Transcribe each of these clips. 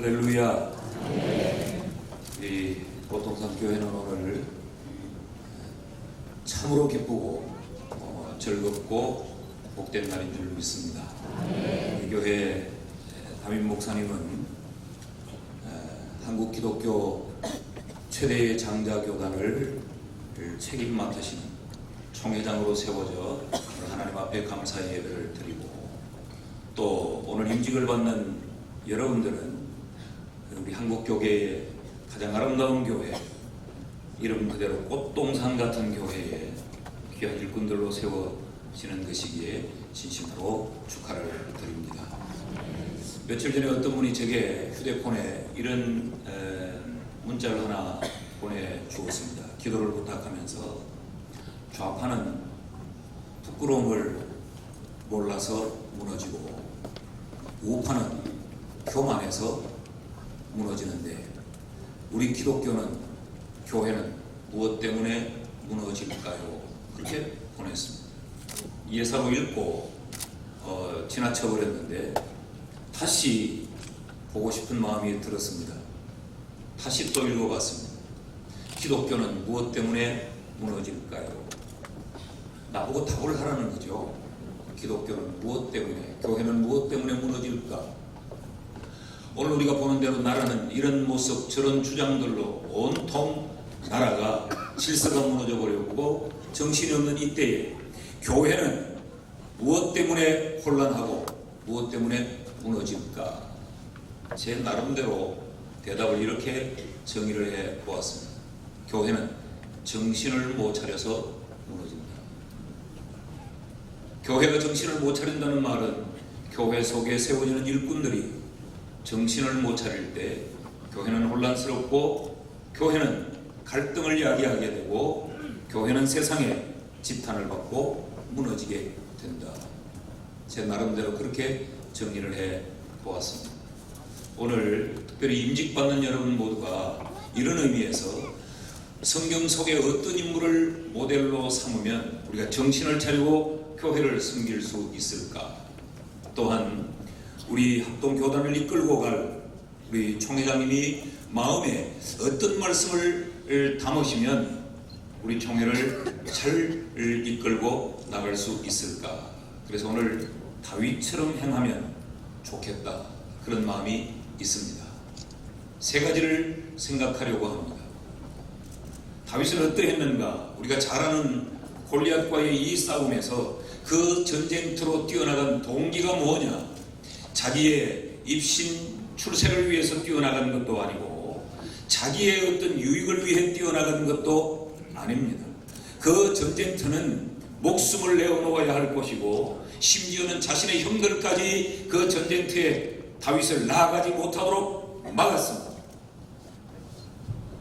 할렐루야. 이 보통산 교회는 오늘 참으로 기쁘고 즐겁고 복된 날인 줄 믿습니다. 이 교회 담임 목사님은 한국 기독교 최대의 장자교단을 책임 맡으시는 총회장으로 세워져 하나님 앞에 감사의 예배를 드리고, 또 오늘 임직을 받는 여러분들은 우리 한국교계의 가장 아름다운 교회, 이름 그대로 꽃동산 같은 교회에 귀한 일꾼들로 세워지는 것이기에 진심으로 축하를 드립니다. 며칠 전에 어떤 분이 제게 휴대폰에 이런 문자를 하나 보내주었습니다. 기도를 부탁하면서 좌파는 부끄러움을 몰라서 무너지고 우파는 교만해서 무너지는데 우리 기독교는, 교회는 무엇 때문에 무너질까요? 그렇게 보냈습니다. 예사로 읽고 지나쳐버렸는데 다시 보고 싶은 마음이 들었습니다. 다시 또 읽어봤습니다. 기독교는 무엇 때문에 무너질까요? 나보고 답을 하라는 거죠. 기독교는 무엇 때문에, 교회는 무엇 때문에 무너질까? 오늘 우리가 보는 대로 나라는 이런 모습, 저런 주장들로 온통 나라가 질서가 무너져 버렸고, 정신이 없는 이때에 교회는 무엇 때문에 혼란하고 무엇 때문에 무너질까? 제 나름대로 대답을 이렇게 정의를 해 보았습니다. 교회는 정신을 못 차려서 무너진다. 교회가 정신을 못 차린다는 말은 교회 속에 세워지는 일꾼들이 정신을 못 차릴 때 교회는 혼란스럽고, 교회는 갈등을 야기하게 되고, 교회는 세상에 지탄을 받고 무너지게 된다. 제 나름대로 그렇게 정리를 해 보았습니다. 오늘 특별히 임직받는 여러분 모두가 이런 의미에서 성경 속의 어떤 인물을 모델로 삼으면 우리가 정신을 차리고 교회를 섬길 수 있을까? 또한 우리 합동교단을 이끌고 갈 우리 총회장님이 마음에 어떤 말씀을 담으시면 우리 총회를 잘 이끌고 나갈 수 있을까? 그래서 오늘 다윗처럼 행하면 좋겠다, 그런 마음이 있습니다. 세 가지를 생각하려고 합니다. 다윗은 어떠했는가? 우리가 잘 아는 골리앗과의 이 싸움에서 그 전쟁터로 뛰어나간 동기가 뭐냐? 자기의 입신 출세를 위해서 뛰어나간 것도 아니고 자기의 어떤 유익을 위해 뛰어나간 것도 아닙니다. 그 전쟁터는 목숨을 내어놓아야 할 것이고, 심지어는 자신의 형들까지 그 전쟁터에 다윗을 나아가지 못하도록 막았습니다.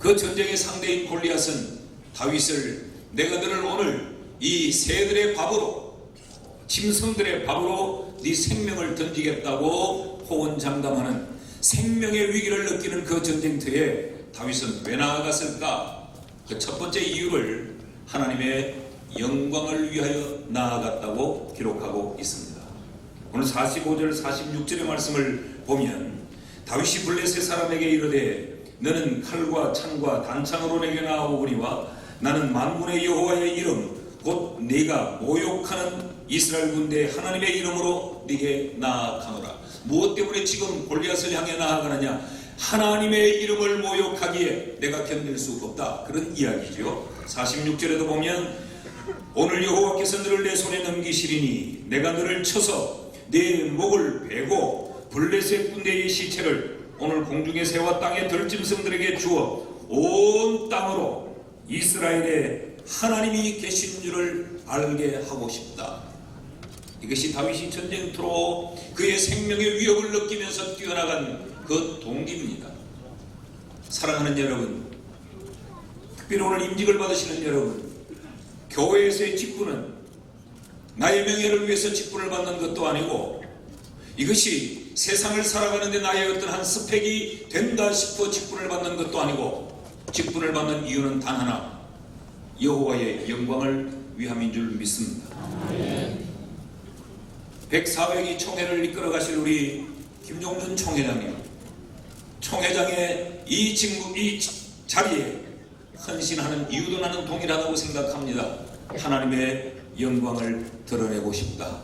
그 전쟁의 상대인 골리앗은 다윗을, 내가 너를 오늘 이 새들의 밥으로, 짐승들의 밥으로 네 생명을 던지겠다고 호언장담하는 생명의 위기를 느끼는 그 전쟁터에 다윗은 왜 나아갔을까? 그 첫 번째 이유를 하나님의 영광을 위하여 나아갔다고 기록하고 있습니다. 오늘 45절 46절의 말씀을 보면 다윗이 블레셋 사람에게 이르되 너는 칼과 창과 단창으로 내게 나아오거니와 나는 만군의 여호와의 이름 곧 네가 모욕하는 이스라엘 군대 하나님의 이름으로 네게 나아가노라. 무엇 때문에 지금 골리앗을 향해 나아가느냐? 하나님의 이름을 모욕하기에 내가 견딜 수 없다, 그런 이야기죠. 46절에도 보면 오늘 여호와께서 너를 내 손에 넘기시리니 내가 너를 쳐서 네 목을 베고 블레셋 군대의 시체를 오늘 공중의 새와 땅의 들짐승들에게 주어 온 땅으로 이스라엘에 하나님이 계신 줄을 알게 하고 싶다. 이것이 다윗이 전쟁터로 그의 생명의 위협을 느끼면서 뛰어나간 그 동기입니다. 사랑하는 여러분, 특별히 오늘 임직을 받으시는 여러분, 교회에서의 직분은 나의 명예를 위해서 직분을 받는 것도 아니고, 이것이 세상을 살아가는데 나의 어떤 한 스펙이 된다 싶어 직분을 받는 것도 아니고, 직분을 받는 이유는 단 하나, 여호와의 영광을 위함인 줄 믿습니다. 104회기 총회를 이끌어 가실 우리 김종준 총회장님, 총회장의 이 자리에 헌신하는 이유도 나는 동일하다고 생각합니다. 하나님의 영광을 드러내고 싶다.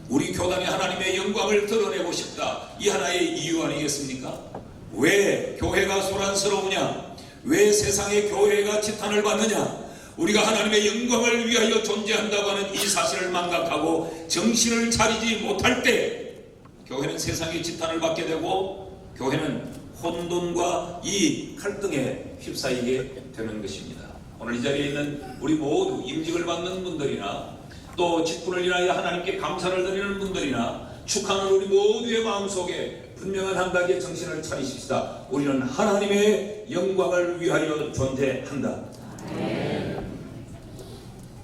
우리 교단이 하나님의 영광을 드러내고 싶다. 이 하나의 이유 아니겠습니까? 왜 교회가 소란스러우냐? 왜 세상의 교회가 지탄을 받느냐? 우리가 하나님의 영광을 위하여 존재한다고 하는 이 사실을 망각하고 정신을 차리지 못할 때 교회는 세상의 지탄을 받게 되고 교회는 혼돈과 이 갈등에 휩싸이게 되는 것입니다. 오늘 이 자리에 있는 우리 모두 임직을 받는 분들이나 또 직분을 인하여 하나님께 감사를 드리는 분들이나 축하하는 우리 모두의 마음속에 분명한 한 가지의 정신을 차리십시다. 우리는 하나님의 영광을 위하여 존재한다.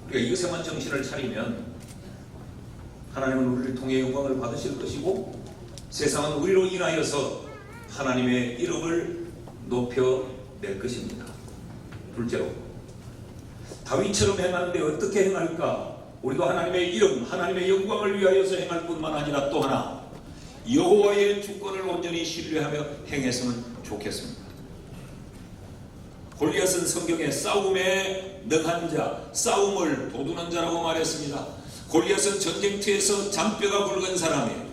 우리가 이것에만 정신을 차리면 하나님은 우리를 통해 영광을 받으실 것이고 세상은 우리로 인하여서 하나님의 이름을 높여낼 것입니다. 둘째로 다윗처럼 행하는데 어떻게 행할까? 우리도 하나님의 이름, 하나님의 영광을 위하여서 행할 뿐만 아니라 또 하나 여호와의 주권을 온전히 신뢰하며 행했으면 좋겠습니다. 골리앗은 성경에 싸움에 능한 자, 싸움을 도두는 자라고 말했습니다. 골리앗은 전쟁터에서 잔뼈가 굵은 사람이에요.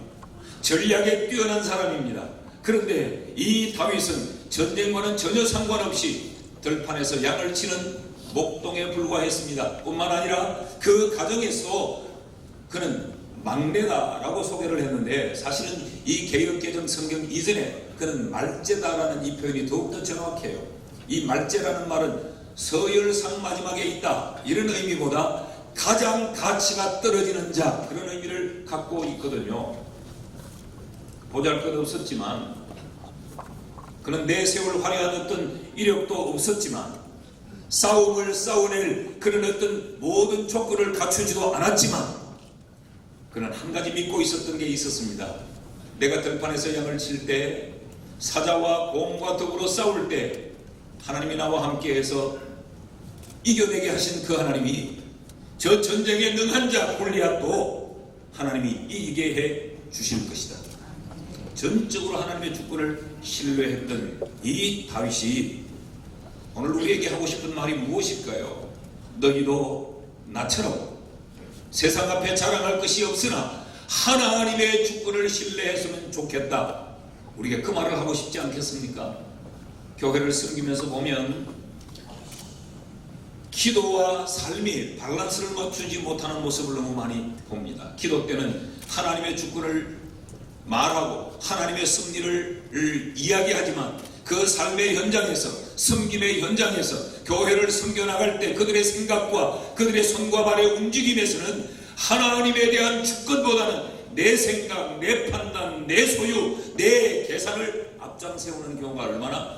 전략에 뛰어난 사람입니다. 그런데 이 다윗은 전쟁과는 전혀 상관없이 들판에서 양을 치는 목동에 불과했습니다. 뿐만 아니라 그 가정에서 그는 막내다라고 소개를 했는데 사실은 이 개역개정 성경 이전에 그는 말제다라는 이 표현이 더욱더 정확해요. 이 말제라는 말은 서열상 마지막에 있다 이런 의미보다 가장 가치가 떨어지는 자 그런 의미를 갖고 있거든요. 보잘것없었지만 그는 내세울 화려한 어떤 이력도 없었지만 싸움을 싸워낼 그런 어떤 모든 조건을 갖추지도 않았지만 그는 한 가지 믿고 있었던 게 있었습니다. 내가 들판에서 양을 칠 때 사자와 곰과 더불어 싸울 때 하나님이 나와 함께해서 이겨내게 하신 그 하나님이 저 전쟁에 능한 자 골리앗도 하나님이 이기게 해 주실 것이다. 전적으로 하나님의 주권을 신뢰했던 이 다윗이 오늘 우리에게 하고 싶은 말이 무엇일까요? 너희도 나처럼 세상 앞에 자랑할 것이 없으나 하나님의 주권을 신뢰했으면 좋겠다. 우리가 그 말을 하고 싶지 않겠습니까? 교회를 섬기면서 보면 기도와 삶이 밸런스를 맞추지 못하는 모습을 너무 많이 봅니다. 기도 때는 하나님의 주권을 말하고 하나님의 섭리를 이야기하지만 그 삶의 현장에서 섬김의 현장에서 교회를 섬겨나갈 때 그들의 생각과 그들의 손과 발의 움직임에서는 하나님에 대한 주권보다는 내 생각, 내 판단, 내 소유, 내 계산을 앞장세우는 경우가 얼마나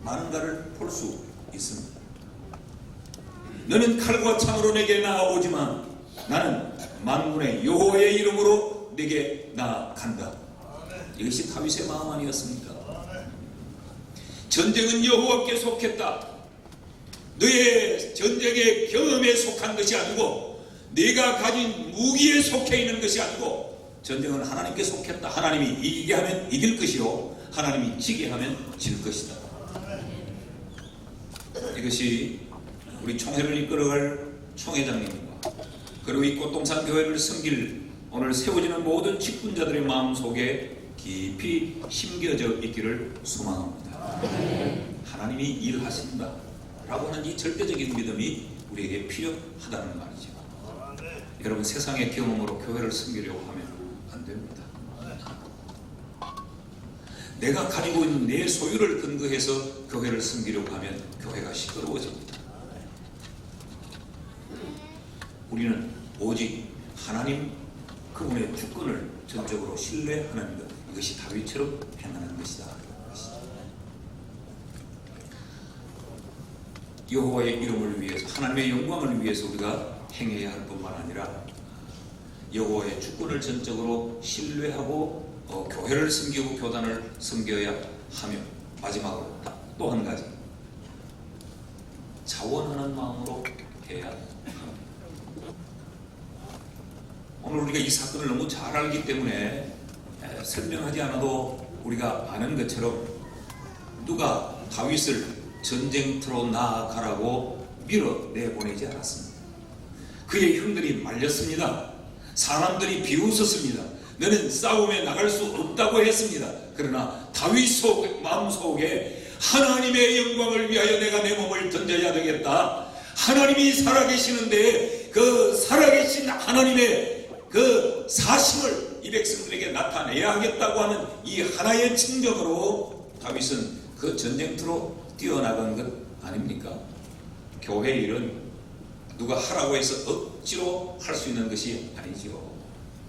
많은가를 볼 수 있습니다. 너는 칼과 창으로 내게 나아오지만 나는 만군의 여호와의 이름으로 내게 나아간다. 이것이 다윗의 마음 아니었습니까? 전쟁은 여호와께 속했다. 너의 전쟁의 경험에 속한 것이 아니고 네가 가진 무기에 속해 있는 것이 아니고 전쟁은 하나님께 속했다. 하나님이 이기게 하면 이길 것이요 하나님이 지게 하면 질 것이다. 이것이 우리 총회를 이끌어갈 총회장님과 그리고 이 꽃동산 교회를 섬길 오늘 세워지는 모든 직분자들의 마음속에 깊이 심겨져 있기를 소망합니다. 하나님이 일하신다 라고 하는 이 절대적인 믿음이 우리에게 필요하다는 말이죠. 여러분 세상의 경험으로 교회를 섬기려고 하면 안 됩니다. 내가 가지고 있는 내 소유를 근거해서 교회를 섬기려고 하면 교회가 시끄러워집니다. 우리는 오직 하나님 그분의 주권을 전적으로 신뢰하는 것, 이것이 다윗처럼 행하는 것이다. 여호와의 이름을 위해서 하나님의 영광을 위해서 우리가 행해야 할 뿐만 아니라 여호와의 주권을 전적으로 신뢰하고 교회를 섬기고 교단을 섬겨야 하며 마지막으로 또 한 가지 자원하는 마음으로 해야 합니다. 오늘 우리가 이 사건을 너무 잘 알기 때문에 설명하지 않아도 우리가 아는 것처럼 누가 다윗을 전쟁터로 나아가라고 밀어내보내지 않았습니다. 그의 형들이 말렸습니다. 사람들이 비웃었습니다. 너는 싸움에 나갈 수 없다고 했습니다. 그러나 다윗 마음속에 하나님의 영광을 위하여 내가 내 몸을 던져야 되겠다. 하나님이 살아계시는데 그 살아계신 하나님의 그 사심을 이 백성들에게 나타내야 하겠다고 하는 이 하나의 충정으로 다윗은 그 전쟁터로 뛰어나간 것 아닙니까? 교회 일은 누가 하라고 해서 억지로 할 수 있는 것이 아니지요.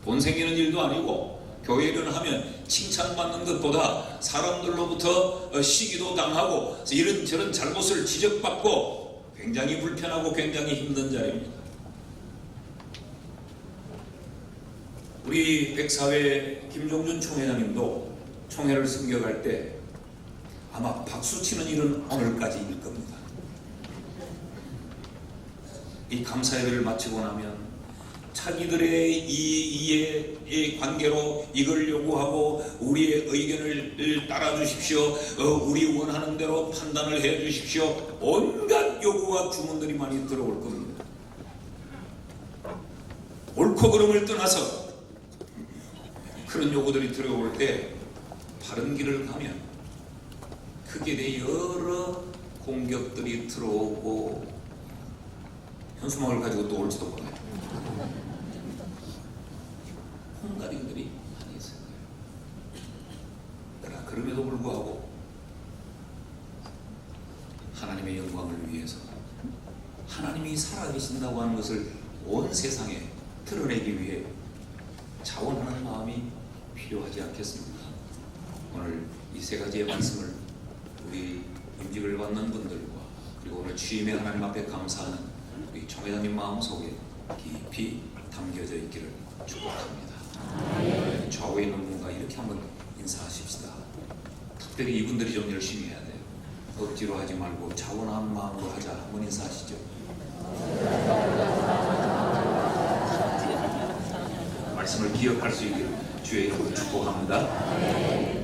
돈 생기는 일도 아니고, 교회 일을 하면 칭찬받는 것보다 사람들로부터 시기도 당하고 이런저런 잘못을 지적받고 굉장히 불편하고 굉장히 힘든 자리입니다. 우리 백사회 김종준 총회장님도 총회를 승격할 때 아마 박수치는 일은 오늘까지일 겁니다. 이 감사회를 마치고 나면 자기들의 이해의 관계로 이걸 요구하고 우리의 의견을 따라주십시오. 우리 원하는 대로 판단을 해주십시오. 온갖 요구와 주문들이 많이 들어올 겁니다. 옳고 그름을 떠나서 그런 요구들이 들어올 때 바른 길을 가면 크게 대해 여러 공격들이 들어오고 현수막을 가지고 또 올지도 몰라요. 홍가리들이 많이 있어요. 그러나 그럼에도 불구하고 하나님의 영광을 위해서 하나님이 살아계신다고 하는 것을 온 세상에 드러내기 위해 자원하는 마음이 필요하지 않겠습니까? 오늘 이 세 가지의 말씀을 우리 임직을 받는 분들과 그리고 오늘 취임의 하나님 앞에 감사하는 우리 총회장님 마음속에 깊이 담겨져 있기를 축복합니다. 좌우에 있는 분과 이렇게 한번 인사하십시다. 특별히 이분들이 좀 열심히 해야 돼요. 억지로 하지 말고 자원한 마음으로 하자. 한번 인사하시죠. 말씀을 기억할 수 있기를 주의 이름으로 축복합니다.